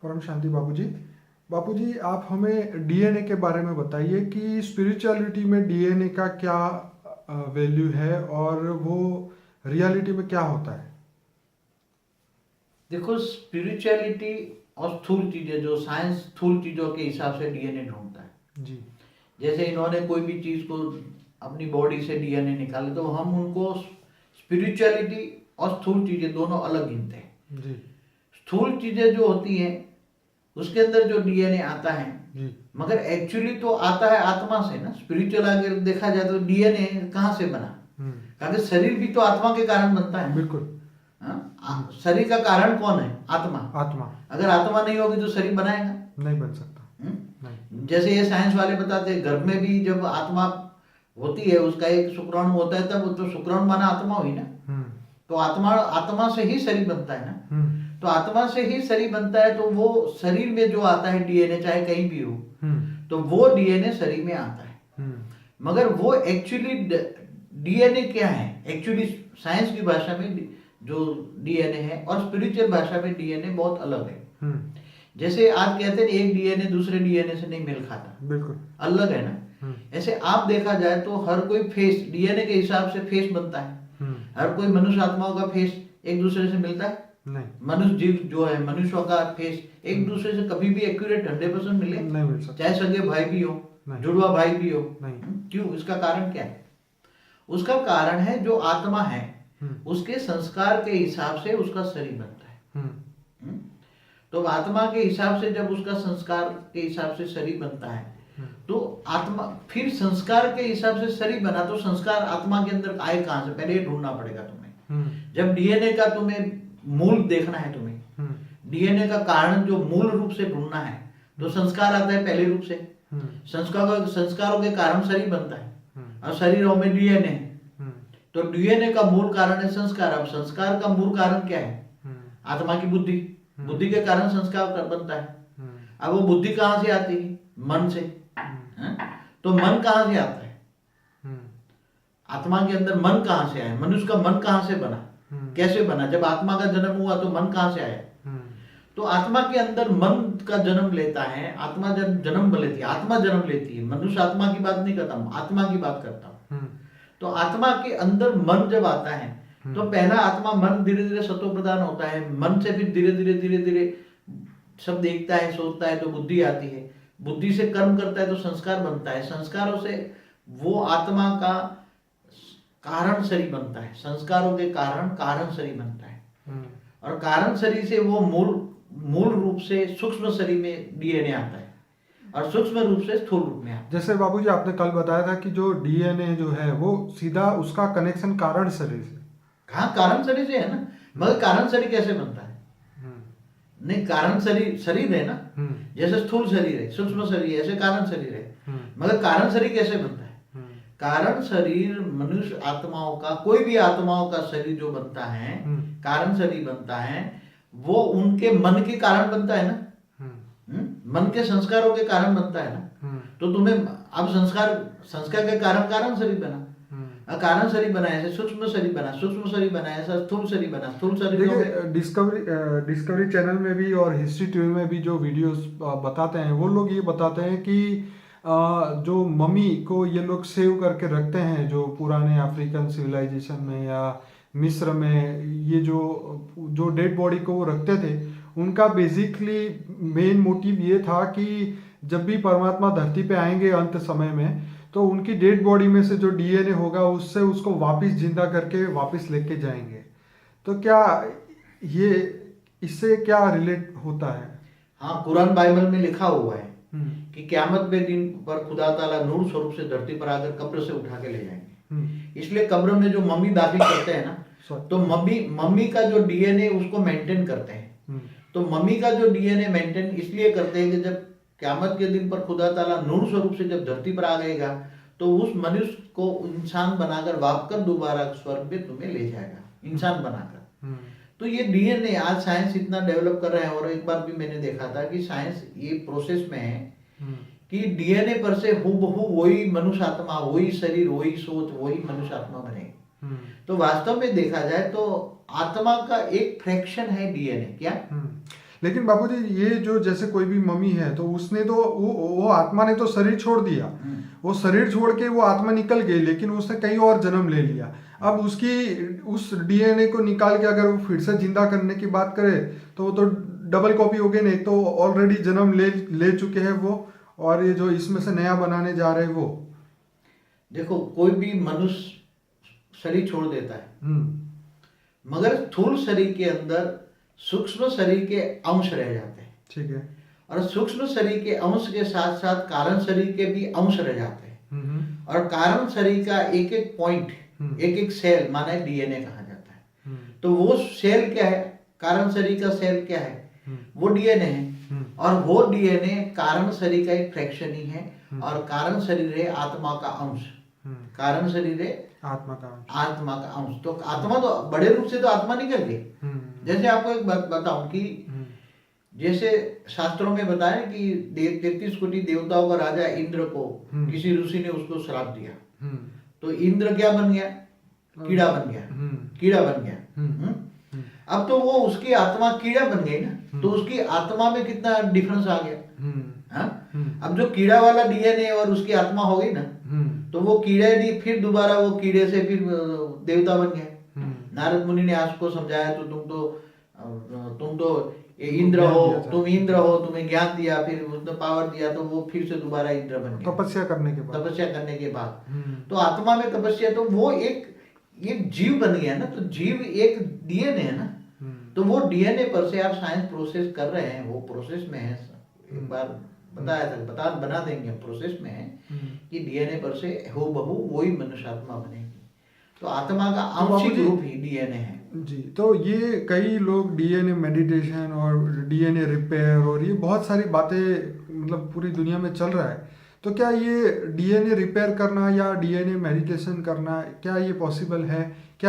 परम शांति बापूजी। बापूजी, आप हमें डीएनए के बारे में बताइए कि स्पिरिचुअलिटी में डीएनए का क्या वैल्यू है और वो रियलिटी में क्या होता है। देखो, स्पिरिचुअलिटी और स्थूल चीजें, जो साइंस स्थूल चीजों के हिसाब से डीएनए ढूंढता है। जी। जैसे इन्होंने कोई भी चीज को अपनी बॉडी से डीएनए निकाले तो हम उनको स्पिरिचुअलिटी और स्थूल चीजें दोनों अलग गिनते हैं। जी। स्थूल चीजें जो होती हैं उसके अंदर जो डीएनए आता है, जी। मगर एक्चुअली तो आता है आत्मा से ना। स्पिरिचुअल अगर देखा जाए तो डीएनए कहाँ से बना? क्योंकि शरीर भी तो आत्मा के कारण बनता है। बिल्कुल। शरीर का कारण कौन है? आत्मा। आत्मा। अगर आत्मा नहीं होगी तो शरीर बनाएगा नहीं बन सकता। नहीं। जैसे ये साइंस वाले बताते हैं, गर्भ में भी जब आत्मा होती है, उसका एक शुक्राणु होता है, तब तो शुक्राणु माना आत्मा हुई ना। तो आत्मा से ही शरीर बनता है ना। तो आत्मा से ही शरीर बनता है, तो वो शरीर में जो आता है डीएनए, चाहे कहीं भी हो, तो वो डीएनए शरीर में आता है। मगर वो एक्चुअली डीएनए क्या है? एक्चुअली साइंस की भाषा में जो डीएनए है और स्पिरिचुअल भाषा में डीएनए बहुत अलग है। जैसे आप कहते हैं एक डीएनए दूसरे डीएनए से नहीं मेल खाता, बिल्कुल अलग है ना। ऐसे आप देखा जाए तो हर कोई फेस डीएनए के हिसाब से फेस बनता है। हर कोई मनुष्य आत्माओं का फेस एक दूसरे से मिलता है? नहीं। मनुष्य जीव जो है, मनुष्यों का फेस एक दूसरे से कभी भी एक्यूरेट 100% मिले? नहीं मिल सकता। चाहे सगे भाई भी हो, जुड़वा भाई भी हो। क्यों? इसका कारण क्या है? उसका कारण है जो आत्मा है उसके संस्कार के हिसाब से उसका शरीर बनता है। तो आत्मा के हिसाब से जब उसका संस्कार के हिसाब से शरीर बनता है, तो आत्मा फिर संस्कार के हिसाब से शरीर बना, तो संस्कार आत्मा के अंदर आए कहां से? पहले ये ढूंढना पड़ेगा तुम्हें। जब डीएनए का तुम्हें मूल देखना है, तुम्हें डीएनए का कारण जो मूल रूप से ढूंढना है, तो संस्कार आता है पहले रूप से। संस्कारों के कारण शरीर बनता है और शरीरों में डीएनए है। तो डीएनए का मूल कारण है संस्कार। अब संस्कार का मूल कारण क्या है? आत्मा की बुद्धि। बुद्धि के कारण संस्कार बनता है। अब वो बुद्धि कहां से आती है? मन से। तो मन कहां से आता है? आत्मा के अंदर मन कहां से आया? मनुष्य का मन कहां से बना? कैसे बना? जब आत्मा का जन्म हुआ तो मन कहां से आया? तो आत्मा के अंदर मन का जन्म लेता है। आत्मा जब जन्म लेती है, आत्मा जन्म लेती है। मनुष्य आत्मा की बात नहीं करता, आत्मा की बात करता हूं। तो आत्मा के अंदर मन जब आता है तो पहला आत्मा मन धीरे धीरे सत्व प्रदान होता है। मन से फिर धीरे धीरे सब देखता है, सोचता है, तो बुद्धि आती है। बुद्धि से कर्म करता है तो संस्कार बनता है। संस्कारों से वो आत्मा का कारण शरीर बनता है। संस्कारों के कारण कारण शरीर बनता है और कारण शरीर से वो मूल रूप से सूक्ष्म शरीर में डीएनए आता है और सूक्ष्म रूप से स्थूल रूप में आता है। जैसे बाबूजी आपने कल बताया था कि जो डीएनए जो है वो सीधा उसका कनेक्शन कारण शरीर से। हाँ, कारण शरीर से है ना। मगर कारण शरीर कैसे बनता है? नहीं, कारण शरीर है ना। जैसे स्थूल शरीर है, सूक्ष्म शरीर है, ऐसे कारण शरीर है। मगर कारण शरीर कैसे बनता है? कारण शरीर मनुष्य आत्माओं का, कोई भी आत्माओं का शरीर जो बनता है, कारण शरीर बनता है, वो उनके मन के कारण बनता है ना। मन के संस्कारों के कारण बनता है ना। तो तुम्हें अब संस्कार के कारण कारण शरीर बना। कारण शरीर बना, ऐसे सूक्ष्म शरीर बना, सूक्ष्म शरीर बना, ऐसा स्थूल शरीर बना, स्थूल शरीर। डिस्कवरी चैनल में भी और हिस्ट्री टीवी में भी जो वीडियोस बताते हैं, वो लोग ये बताते हैं कि जो मम्मी को ये लोग सेव करके रखते हैं, जो पुराने अफ्रीकन सिविलाइजेशन में या मिस्र में, ये जो डेड बॉडी को वो रखते थे, उनका बेसिकली मेन मोटिव ये था कि जब भी परमात्मा धरती पे आएंगे अंत समय में, तो उनकी डेड बॉडी में से जो डीएनए होगा उससे उसको वापस जिंदा करके वापस लेके जाएंगे। तो क्या ये इससे क्या रिलेट होता है? हाँ, कुरान बाइबल में लिखा हुआ है कि क़यामत के दिन पर खुदा ताला नूर स्वरूप से धरती पर आकर कब्र से उठा के ले जाएंगे। इसलिए कब्र में जो मम्मी दाखिल करते हैं ना, तो मम्मी का जो डीएनए उसको मेंटेन करते हैं। तो मम्मी का जो डीएनए मेंटेन इसलिए करते हैं कि जब क़यामत के दिन पर खुदा ताला नूर स्वरूप से जब धरती पर आ गएगा तो उस मनुष्य को इंसान बनाकर वापकर दोबारा स्वर्ग में तुम्हें ले जाएगा, इंसान बनाकर। तो ये डीएनए आज साइंस इतना डेवलप कर रहा है। और एक बार भी मैंने देखा था कि साइंस ये प्रोसेस में है कि डीएनए पर से हूबहू वही मनुष्य आत्मा, वही शरीर, वही सोच, वही मनुष्य आत्मा बनेगी। तो वास्तव में देखा जाए तो आत्मा का एक फ्रैक्शन है डीएनए। क्या? लेकिन बापूजी ये जो जैसे कोई भी मम्मी है तो उसने तो वो आत्मा ने तो शरीर छोड़ दिया, वो शरीर छोड़ के वो आत्मा निकल गई, लेकिन उसने कहीं और जन्म ले लिया। अब उसकी उस डीएनए को निकाल के अगर वो फिर से जिंदा करने की बात करे तो वो तो डबल कॉपी हो गई, नहीं तो ऑलरेडी जन्म ले चुके हैं वो, और ये जो इसमें से नया बनाने जा रहे हैं वो। देखो कोई भी मनुष्य शरीर छोड़ देता है, मगर स्थूल शरीर के अंदर सूक्ष्म शरीर के अंश रह जाते हैं। ठीक है। और सूक्ष्म शरीर के अंश के साथ साथ कारण शरीर के भी अंश रह जाते हैं। और कारण शरीर का एक एक पॉइंट, एक एक सेल माने डीएनए कहा जाता है। तो वो सेल क्या है, कारण शरीर का सेल क्या है, वो डीएनए है। और वो डीएनए कारण शरीर का एक फ्रैक्शन ही है। और कारण शरीर है आत्मा का अंश। कारण शरीर है आत्मा का अंश, आत्मा का अंश। तो आत्मा तो बड़े रूप से तो आत्मा निकल गई। जैसे आपको एक बात बताऊं कि जैसे शास्त्रों में बताया कि 33 कोटि देवताओं का राजा इंद्र को किसी ऋषि ने उसको श्राप दिया, तो इंद्र क्या बन गया, कीड़ा बन गया, कीड़ा बन गया। अब तो वो उसकी आत्मा कीड़ा बन गई ना, तो उसकी आत्मा में कितना डिफरेंस आ गया। अब जो कीड़ा वाला डीएनए और उसकी आत्मा हो गई ना, तो वो कीड़े नहीं, फिर दोबारा वो कीड़े से फिर देवता बन गया। नारद मुनि ने आपको समझाया, तो तुम तो इंद्र हो, तुम इंद्र हो, तुम्हें ज्ञान दिया, फिर उसने पावर दिया, तो वो फिर से दोबारा इंद्र बन गया तपस्या करने के बाद। तो आत्मा में तपस्या, तो वो एक जीव बन गया ना। तो जीव एक डीएनए है ना, तो वो डीएनए पर से आप साइंस प्रोसेस कर रहे हैं, वो प्रोसेस में है। एक बार बताया था, बना देंगे, प्रोसेस में है कि डीएनए पर से हो बहू वही मनुष्य आत्मा बनेगी। तो आत्मा का आंशिक रूप ही डीएनए है जी। तो ये कई लोग डीएनए मेडिटेशन और डीएनए रिपेयर और ये बहुत सारी बातें मतलब पूरी दुनिया में चल रहा है, तो क्या ये डीएनए रिपेयर करना या डीएनए मेडिटेशन करना, क्या ये पॉसिबल है? क्या